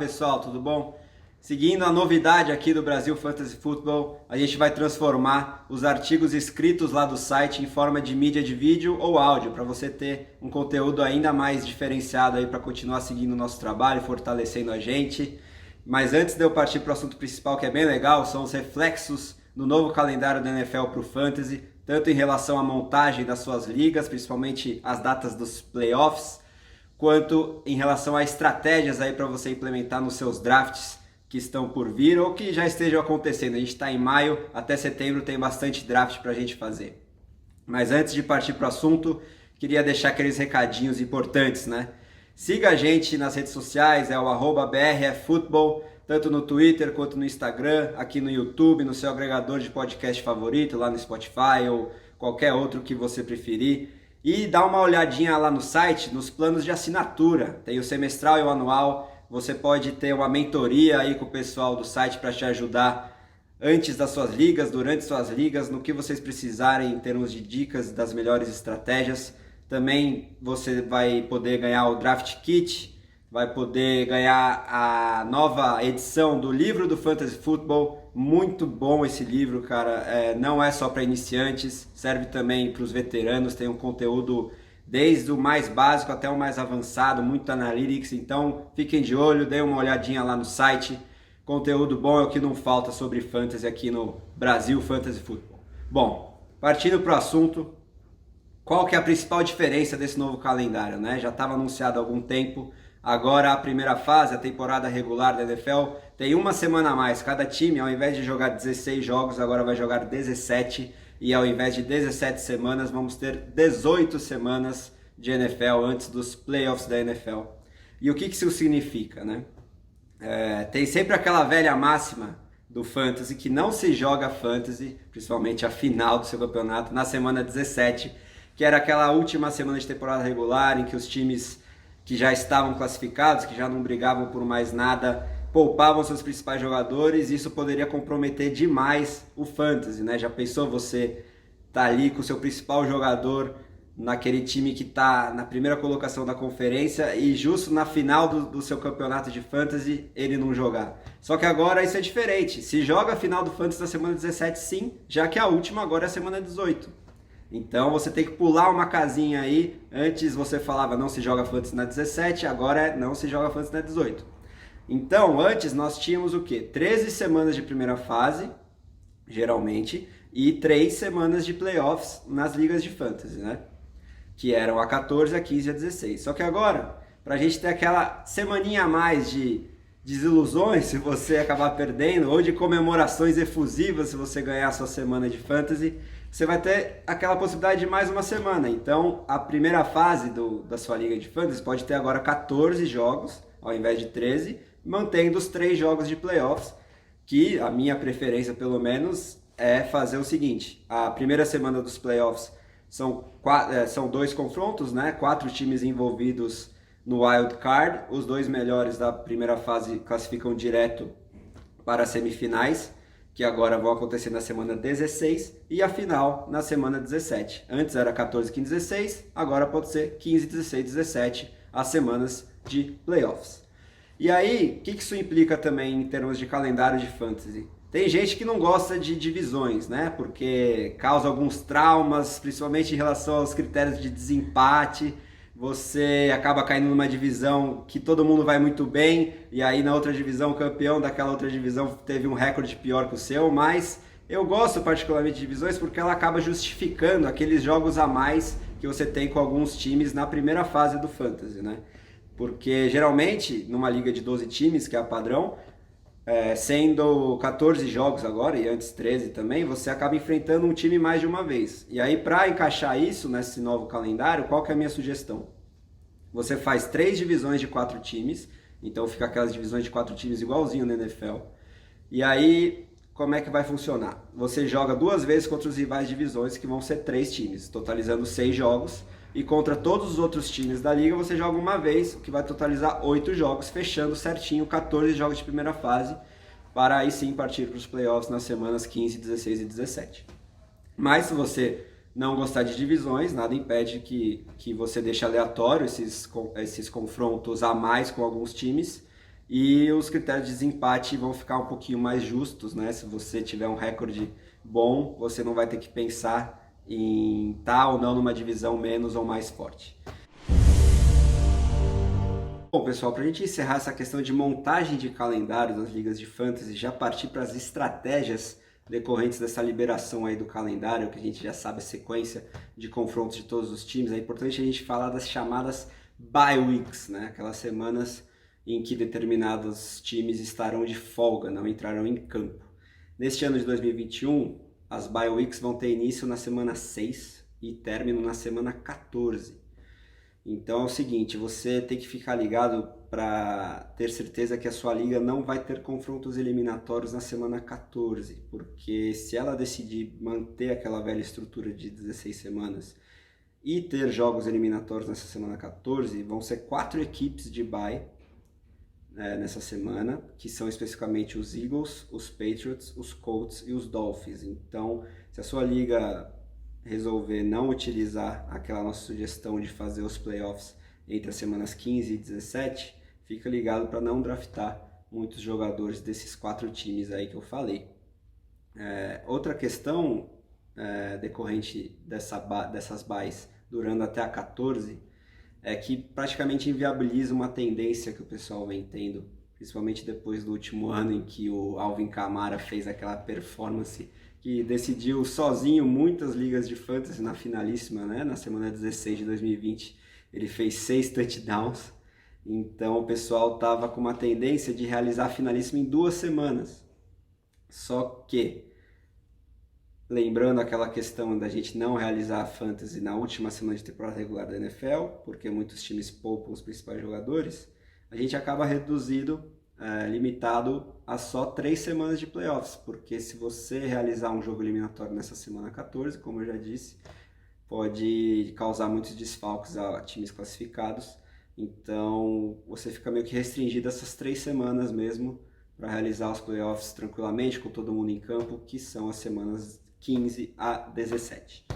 pessoal, tudo bom? Seguindo a novidade aqui do Brasil Fantasy Football, a gente vai transformar os artigos escritos lá do site em forma de mídia de vídeo ou áudio, para você ter um conteúdo ainda mais diferenciado aí para continuar seguindo o nosso trabalho, fortalecendo a gente. Mas antes de eu partir para o assunto principal, que é bem legal, são os reflexos do novo calendário da NFL para o Fantasy, tanto em relação à montagem das suas ligas, principalmente as datas dos playoffs, quanto em relação a estratégias aí para você implementar nos seus drafts que estão por vir ou que já estejam acontecendo. A gente está em maio, até setembro tem bastante draft para a gente fazer. Mas antes de partir para o assunto, queria deixar aqueles recadinhos importantes, né? Siga a gente nas redes sociais, é o @brffootball, tanto no Twitter quanto no Instagram, aqui no YouTube, no seu agregador de podcast favorito, lá no Spotify ou qualquer outro que você preferir. E dá uma olhadinha lá no site, nos planos de assinatura. Tem o semestral e o anual. Você pode ter uma mentoria aí com o pessoal do site para te ajudar antes das suas ligas, durante suas ligas, no que vocês precisarem em termos de dicas das melhores estratégias. Também você vai poder ganhar o Draft Kit, vai poder ganhar a nova edição do livro do Fantasy Football. Muito bom esse livro, cara. Não é só para iniciantes, serve também para os veteranos. Tem um conteúdo desde o mais básico até o mais avançado, muito analytics. Então fiquem de olho, deem uma olhadinha lá no site. Conteúdo bom é o que não falta sobre Fantasy aqui no Brasil Fantasy Football. Bom, partindo para o assunto, qual que é a principal diferença desse novo calendário, né? Já estava anunciado há algum tempo. Agora a primeira fase, a temporada regular da NFL, tem uma semana a mais. Cada time, ao invés de jogar 16 jogos, agora vai jogar 17. E ao invés de 17 semanas, vamos ter 18 semanas de NFL antes dos playoffs da NFL. E o que isso significa, né? Tem sempre aquela velha máxima do Fantasy, que não se joga Fantasy, principalmente a final do seu campeonato, na semana 17, que era aquela última semana de temporada regular, em que os times que já estavam classificados, que já não brigavam por mais nada, poupavam seus principais jogadores, e isso poderia comprometer demais o Fantasy, né? Já pensou você tá ali com o seu principal jogador naquele time que tá na primeira colocação da conferência e justo na final do seu campeonato de Fantasy ele não jogar? Só que agora isso é diferente, se joga a final do Fantasy na semana 17 sim, já que a última agora é a semana 18. Então você tem que pular uma casinha aí. Antes você falava não se joga Fantasy na 17, agora não se joga Fantasy na 18. Então antes nós tínhamos o quê? 13 semanas de primeira fase, geralmente, e 3 semanas de playoffs nas ligas de Fantasy, né? Que eram a 14, a 15 e a 16. Só que agora, pra gente ter aquela semaninha a mais de desilusões se você acabar perdendo, ou de comemorações efusivas se você ganhar a sua semana de Fantasy, você vai ter aquela possibilidade de mais uma semana. Então, a primeira fase da sua liga de Fantasy pode ter agora 14 jogos, ao invés de 13, mantendo os 3 jogos de playoffs, que a minha preferência, pelo menos, é fazer o seguinte: a primeira semana dos playoffs são 2 confrontos, né? 4 times envolvidos no Wild Card. Os 2 melhores da primeira fase classificam direto para as semifinais, que agora vão acontecer na semana 16, e a final na semana 17. Antes era 14, 15, 16, agora pode ser 15, 16, 17, as semanas de playoffs. E aí, o que isso implica também em termos de calendário de Fantasy? Tem gente que não gosta de divisões, né? Porque causa alguns traumas, principalmente em relação aos critérios de desempate. Você acaba caindo numa divisão que todo mundo vai muito bem, e aí na outra divisão o campeão daquela outra divisão teve um recorde pior que o seu. Mas eu gosto particularmente de divisões porque ela acaba justificando aqueles jogos a mais que você tem com alguns times na primeira fase do Fantasy, né? Porque geralmente numa liga de 12 times, que é a padrão, sendo 14 jogos agora e antes 13 também, você acaba enfrentando um time mais de uma vez. E aí, para encaixar isso nesse novo calendário, qual que é a minha sugestão? Você faz 3 divisões de 4 times, então fica aquelas divisões de 4 times igualzinho na NFL. E aí, como é que vai funcionar? Você joga 2 vezes contra os rivais de divisões, que vão ser 3 times, totalizando 6 jogos. E contra todos os outros times da liga você joga uma vez, o que vai totalizar 8 jogos, fechando certinho 14 jogos de primeira fase, para aí sim partir para os playoffs nas semanas 15, 16 e 17. Mas se você não gostar de divisões, nada impede que você deixe aleatório esses confrontos a mais com alguns times, E os critérios de desempate vão ficar um pouquinho mais justos, né? Se você tiver um recorde bom, você não vai ter que pensar em estar ou não numa divisão menos ou mais forte. Bom, pessoal, para a gente encerrar essa questão de montagem de calendário das ligas de fantasy, já partir para as estratégias decorrentes dessa liberação aí do calendário, que a gente já sabe a sequência de confrontos de todos os times, é importante a gente falar das chamadas bye weeks, né? Aquelas semanas em que determinados times estarão de folga, não entrarão em campo. Neste ano de 2021, as bye weeks vão ter início na semana 6 e término na semana 14. Então é o seguinte, você tem que ficar ligado para ter certeza que a sua liga não vai ter confrontos eliminatórios na semana 14, porque se ela decidir manter aquela velha estrutura de 16 semanas e ter jogos eliminatórios nessa semana 14, vão ser 4 equipes de bye nessa semana, que são especificamente os Eagles, os Patriots, os Colts e os Dolphins. Então, se a sua liga resolver não utilizar aquela nossa sugestão de fazer os playoffs entre as semanas 15 e 17, fica ligado para não draftar muitos jogadores desses 4 times aí que eu falei. Outra questão decorrente dessas buys durando até a 14 é que praticamente inviabiliza uma tendência que o pessoal vem tendo, principalmente depois do último ano em que o Alvin Kamara fez aquela performance que decidiu sozinho muitas ligas de fantasy na finalíssima, né? Na semana 16 de 2020, ele fez 6 touchdowns, então o pessoal estava com uma tendência de realizar a finalíssima em 2 semanas. Só que, lembrando aquela questão da gente não realizar a fantasy na última semana de temporada regular da NFL, porque muitos times poupam os principais jogadores, a gente acaba reduzido, limitado a só 3 semanas de playoffs, porque se você realizar um jogo eliminatório nessa semana 14, como eu já disse, pode causar muitos desfalques a times classificados, então você fica meio que restringido a essas 3 semanas mesmo para realizar os playoffs tranquilamente, com todo mundo em campo, que são as semanas 15 a 17.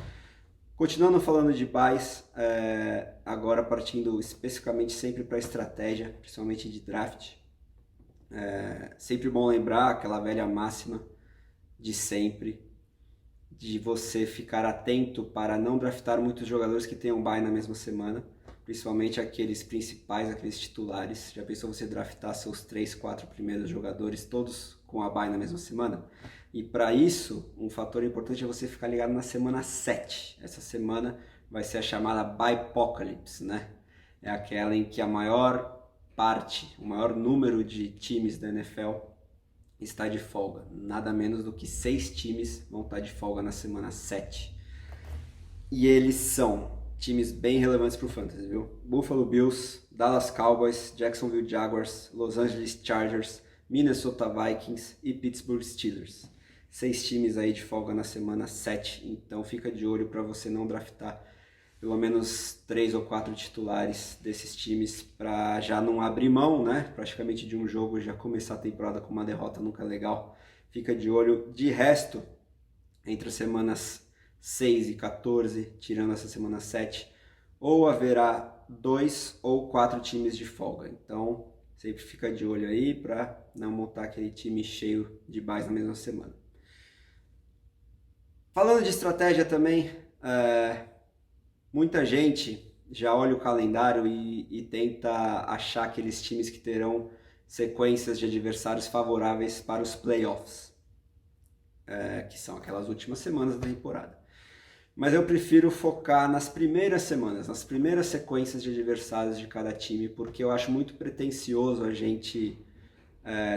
Continuando falando de buys, agora partindo especificamente sempre para a estratégia, principalmente de draft. Sempre bom lembrar aquela velha máxima de sempre, de você ficar atento para não draftar muitos jogadores que tenham bye na mesma semana, principalmente aqueles principais, aqueles titulares. Já pensou você draftar seus 3, 4 primeiros jogadores todos com a bye na mesma semana? E para isso, um fator importante é você ficar ligado na semana 7. Essa semana vai ser a chamada Bye-Pocalypse, né? É aquela em que a maior parte, o maior número de times da NFL está de folga. Nada menos do que 6 times vão estar de folga na semana 7. E eles são times bem relevantes para o Fantasy, viu? Buffalo Bills, Dallas Cowboys, Jacksonville Jaguars, Los Angeles Chargers, Minnesota Vikings e Pittsburgh Steelers. 6 times aí de folga na semana 7, então fica de olho para você não draftar pelo menos 3 ou 4 titulares desses times para já não abrir mão, né? Praticamente de um jogo, já começar a temporada com uma derrota nunca é legal. Fica de olho. De resto, entre as semanas 6 e 14, tirando essa semana 7, ou haverá 2 ou 4 times de folga. Então, sempre fica de olho aí para não montar aquele time cheio de buys na mesma semana. Falando de estratégia também, muita gente já olha o calendário e tenta achar aqueles times que terão sequências de adversários favoráveis para os playoffs, que são aquelas últimas semanas da temporada. Mas eu prefiro focar nas primeiras semanas, nas primeiras sequências de adversários de cada time, porque eu acho muito pretensioso a gente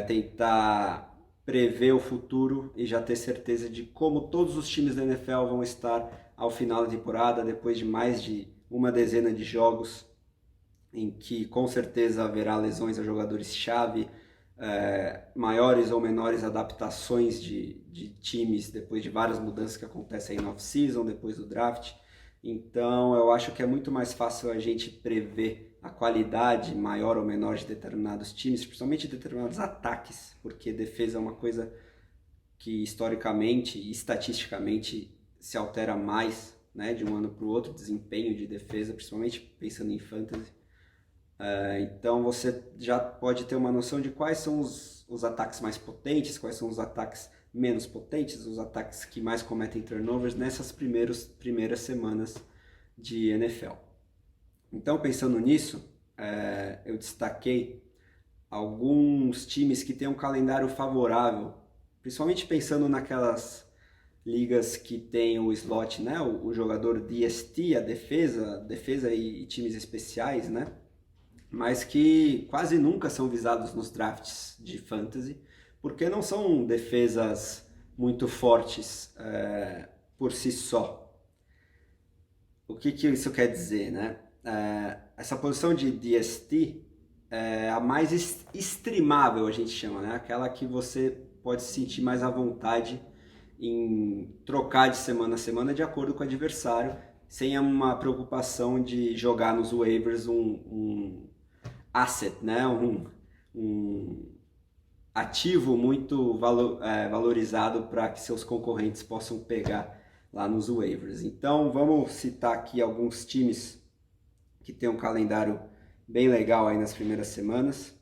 tentar prever o futuro e já ter certeza de como todos os times da NFL vão estar ao final da temporada, depois de mais de uma dezena de jogos, em que com certeza haverá lesões a jogadores-chave, maiores ou menores adaptações de times depois de várias mudanças que acontecem aí no off-season, depois do draft. Então eu acho que é muito mais fácil a gente prever a qualidade maior ou menor de determinados times, principalmente de determinados ataques, porque defesa é uma coisa que historicamente e estatisticamente se altera mais, né, de um ano para o outro, desempenho de defesa, principalmente pensando em fantasy. Então você já pode ter uma noção de quais são os ataques mais potentes, quais são os ataques menos potentes, os ataques que mais cometem turnovers nessas primeiras semanas de NFL. Então, pensando nisso, eu destaquei alguns times que têm um calendário favorável, principalmente pensando naquelas ligas que tem o slot, né, o jogador DST, a defesa e times especiais, né, mas que quase nunca são visados nos drafts de fantasy, porque não são defesas muito fortes por si só. O que isso quer dizer, né? Essa posição de DST é a mais streamável, a gente chama, né? Aquela que você pode se sentir mais à vontade em trocar de semana a semana de acordo com o adversário, sem uma preocupação de jogar nos waivers um asset, né? Um ativo muito valorizado para que seus concorrentes possam pegar lá nos waivers. Então vamos citar aqui alguns times que têm um calendário bem legal aí nas primeiras semanas,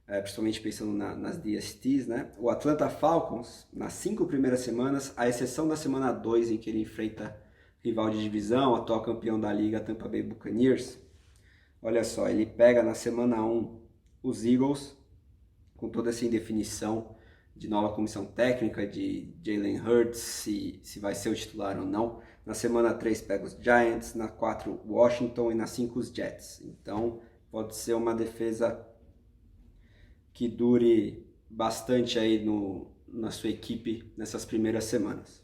principalmente pensando nas DSTs, né? O Atlanta Falcons, nas 5 primeiras semanas, à exceção da semana 2, em que ele enfrenta rival de divisão, atual campeão da liga, Tampa Bay Buccaneers. Olha só, ele pega na semana 1 os Eagles, com toda essa indefinição de nova comissão técnica, de Jalen Hurts, se vai ser o titular ou não. Na semana 3 pega os Giants, na 4 Washington e na 5 os Jets. Então pode ser uma defesa que dure bastante aí na sua equipe nessas primeiras semanas.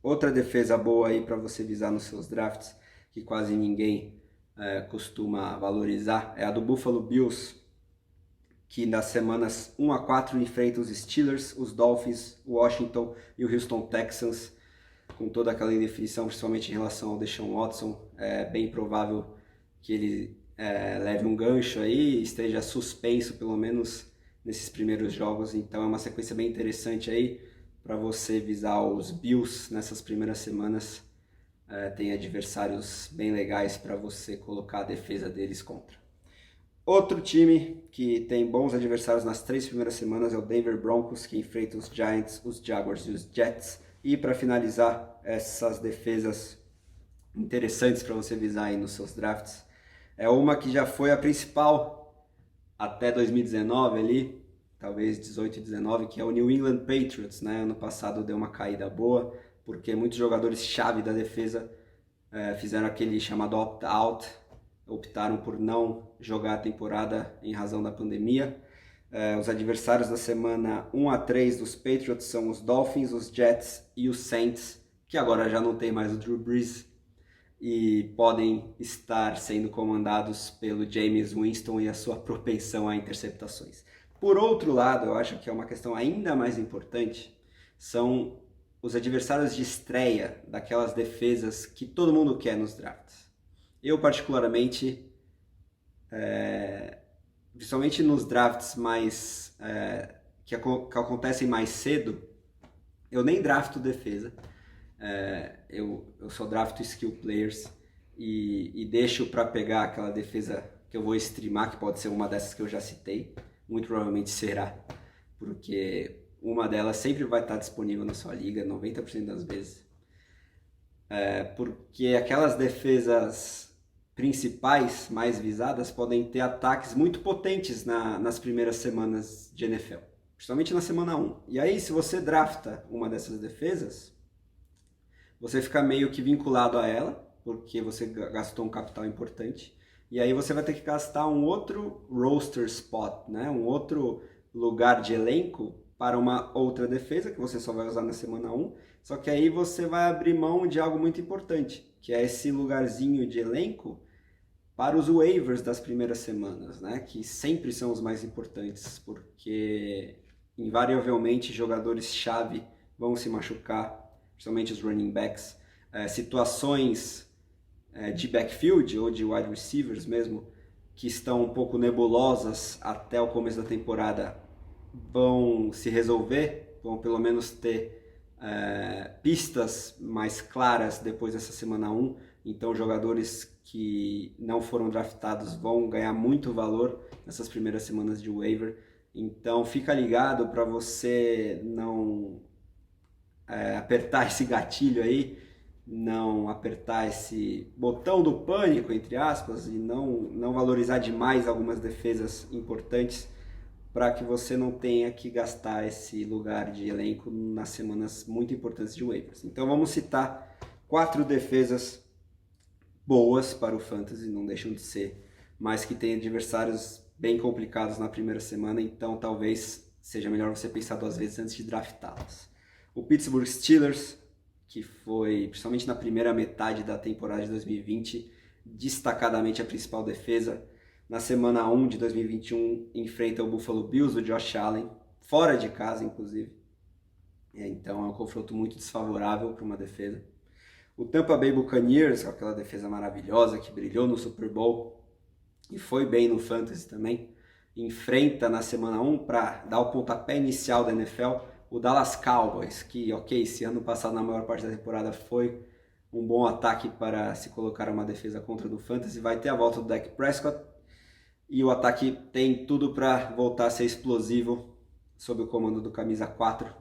Outra defesa boa aí para você visar nos seus drafts, que quase ninguém costuma valorizar, é a do Buffalo Bills, que nas semanas 1 a 4 enfrenta os Steelers, os Dolphins, o Washington e o Houston Texans, com toda aquela indefinição, principalmente em relação ao Deshaun Watson. É bem provável que ele leve um gancho aí, esteja suspenso pelo menos nesses primeiros jogos, então é uma sequência bem interessante aí para você visar os Bills nessas primeiras semanas. Tem adversários bem legais para você colocar a defesa deles contra. Outro time que tem bons adversários nas 3 primeiras semanas é o Denver Broncos, que enfrenta os Giants, os Jaguars e os Jets. E para finalizar essas defesas interessantes para você visar aí nos seus drafts, é uma que já foi a principal até 2019 ali, talvez 18 e 19, que é o New England Patriots, né? Ano passado deu uma caída boa, porque muitos jogadores-chave da defesa fizeram aquele chamado opt-out, optaram por não jogar a temporada em razão da pandemia. Os adversários da semana 1 a 3 dos Patriots são os Dolphins, os Jets e os Saints, que agora já não tem mais o Drew Brees e podem estar sendo comandados pelo Jameis Winston e a sua propensão a interceptações. Por outro lado, eu acho que é uma questão ainda mais importante, são os adversários de estreia daquelas defesas que todo mundo quer nos drafts. Eu, particularmente, principalmente nos drafts mais que acontecem mais cedo, eu nem drafto defesa. Eu só drafto skill players e deixo para pegar aquela defesa que eu vou streamar, que pode ser uma dessas que eu já citei. Muito provavelmente será, porque uma delas sempre vai estar disponível na sua liga, 90% das vezes. Porque aquelas defesas principais, mais visadas, podem ter ataques muito potentes nas primeiras semanas de NFL, principalmente na semana 1. E aí, se você drafta uma dessas defesas, você fica meio que vinculado a ela, porque você gastou um capital importante, e aí você vai ter que gastar um outro roster spot, né? Um outro lugar de elenco para uma outra defesa, que você só vai usar na semana 1, só que aí você vai abrir mão de algo muito importante, que é esse lugarzinho de elenco para os waivers das primeiras semanas, né? Que sempre são os mais importantes, porque invariavelmente jogadores-chave vão se machucar, principalmente os running backs. Situações de backfield ou de wide receivers mesmo, que estão um pouco nebulosas até o começo da temporada, vão se resolver, vão pelo menos ter pistas mais claras depois dessa semana 1. então jogadores que não foram draftados vão ganhar muito valor nessas primeiras semanas de waiver. Então fica ligado para você não apertar esse gatilho aí, não apertar esse botão do pânico, entre aspas, e não valorizar demais algumas defesas importantes, para que você não tenha que gastar esse lugar de elenco nas semanas muito importantes de waivers. Então vamos citar 4 defesas boas para o Fantasy, não deixam de ser, mas que tem adversários bem complicados na primeira semana, então talvez seja melhor você pensar 2 vezes antes de draftá-las. O Pittsburgh Steelers, que foi, principalmente na primeira metade da temporada de 2020, destacadamente a principal defesa. Na semana 1 de 2021, enfrenta o Buffalo Bills, do Josh Allen, fora de casa, inclusive. Então é um confronto muito desfavorável para uma defesa. O Tampa Bay Buccaneers, com aquela defesa maravilhosa que brilhou no Super Bowl e foi bem no Fantasy também, enfrenta na semana 1 para dar o pontapé inicial da NFL o Dallas Cowboys, que, ok, esse ano passado na maior parte da temporada foi um bom ataque para se colocar uma defesa contra do Fantasy, vai ter a volta do Dak Prescott e o ataque tem tudo para voltar a ser explosivo sob o comando do camisa 4,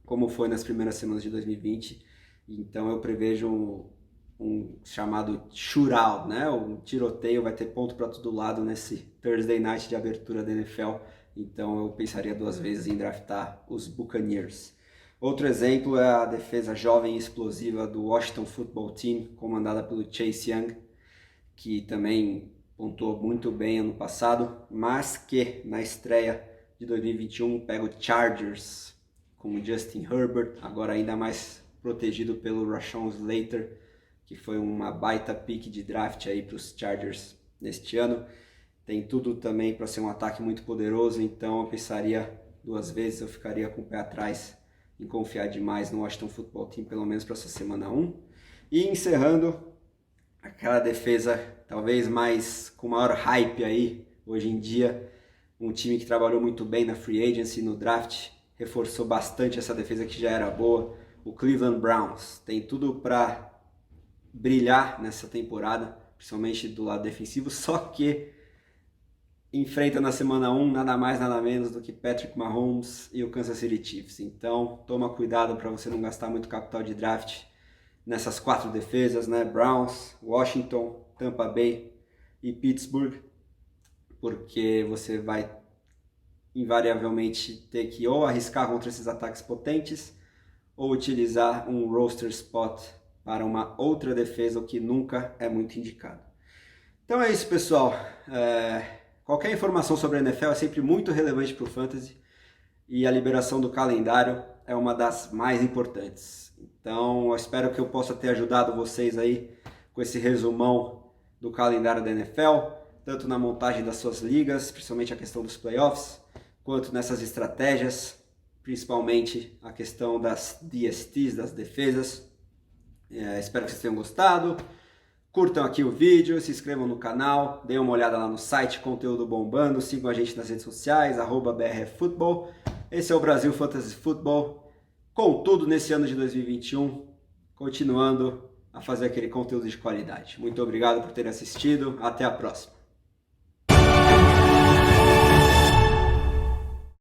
como foi nas primeiras semanas de 2020. Então eu prevejo um chamado shootout, né? Um tiroteio, vai ter ponto para todo lado nesse Thursday Night de abertura da NFL. Então eu pensaria 2 vezes em draftar os Buccaneers. Outro exemplo é a defesa jovem e explosiva do Washington Football Team, comandada pelo Chase Young, que também pontuou muito bem ano passado, mas que na estreia de 2021 pega o Chargers com o Justin Herbert, agora ainda mais protegido pelo Rashawn Slater, que foi uma baita pick de draft aí para os Chargers neste ano. Tem tudo também para ser um ataque muito poderoso, então eu pensaria 2 vezes, eu ficaria com o pé atrás em confiar demais no Washington Football Team, pelo menos para essa semana 1. E encerrando, aquela defesa talvez mais com maior hype aí hoje em dia, um time que trabalhou muito bem na free agency, no draft, reforçou bastante essa defesa que já era boa, o Cleveland Browns. Tem tudo para brilhar nessa temporada, principalmente do lado defensivo, só que enfrenta na semana 1 nada mais nada menos do que Patrick Mahomes e o Kansas City Chiefs. Então toma cuidado para você não gastar muito capital de draft nessas 4 defesas, né? Browns, Washington, Tampa Bay e Pittsburgh, porque você vai invariavelmente ter que ou arriscar contra esses ataques potentes ou utilizar um roster spot para uma outra defesa, o que nunca é muito indicado. Então é isso, pessoal. Qualquer informação sobre a NFL é sempre muito relevante para o Fantasy e a liberação do calendário é uma das mais importantes. Então eu espero que eu possa ter ajudado vocês aí com esse resumão do calendário da NFL, tanto na montagem das suas ligas, principalmente a questão dos playoffs, quanto nessas estratégias, principalmente a questão das DSTs, das defesas. Espero que vocês tenham gostado. Curtam aqui o vídeo, se inscrevam no canal, deem uma olhada lá no site, conteúdo bombando, sigam a gente nas redes sociais, @BRFootball. Esse é o Brasil Fantasy Football, com tudo nesse ano de 2021, continuando a fazer aquele conteúdo de qualidade. Muito obrigado por terem assistido, até a próxima.